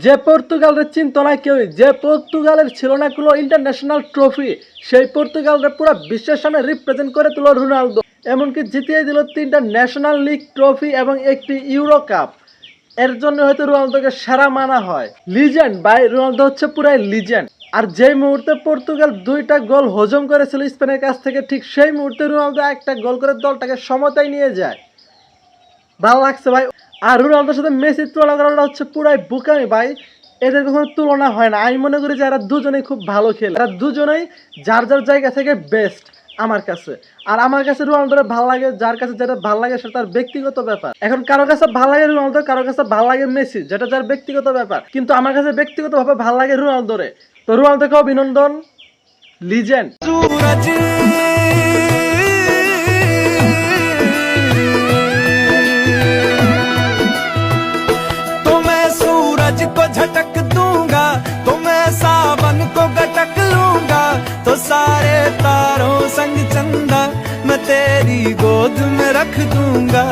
যে পর্তুগালের চিন্তা না কেউ, যে পর্তুগালের ছিল না কোনো ইন্টারন্যাশনাল ট্রফি, সেই পর্তুগালের পুরো বিশ্বের সামনে রিপ্রেজেন্ট করে তুলো রোনালদো। এমনকি জিতিয়ে দিল 3টা ন্যাশনাল লিগ ট্রফি এবং একটি ইউরো কাপ। এর জন্য হয়তো রোনালদোকে সেরা মানা হয়। লিজেন্ড ভাই, রোনালদো হচ্ছে পুরাই লিজেন্ড। আর যেই মুহূর্তে পর্তুগাল 2টা গোল হজম করেছিল স্পেনের কাছ থেকে, ঠিক সেই মুহূর্তে রোনালদো একটা গোল করে দলটাকে সমতায় নিয়ে যায়। ভালো লাগছে ভাই। আর রোনালদোর সাথে মেসির তুলনা করাটা হচ্ছে পুরাই বোকামি ভাই। এদের কখনো তুলনা হয় না। আমি মনে করি যে এরা দুজনেই খুব ভালো খেলে, এরা দুজনেই যার যার জায়গা থেকে বেস্ট আমার কাছে। আর আমার কাছে রোনালদোর ভালো লাগে, যার কাছে যেটা ভালো লাগে সেটা তার ব্যক্তিগত ব্যাপার। এখন কারো কাছে ভালো লাগে রোনালদো, কারো কাছে ভালো লাগে মেসি, যেটা যার ব্যক্তিগত ব্যাপার। কিন্তু আমার কাছে ব্যক্তিগতভাবে ভালো লাগে রোনালদোরে। তো রোনালদোকে অভিনন্দন, লিজেন্ড। को झटक दूंगा तो मैं सावन को गटक लूंगा, तो सारे तारों संग चंदा मैं तेरी गोद में रख दूंगा।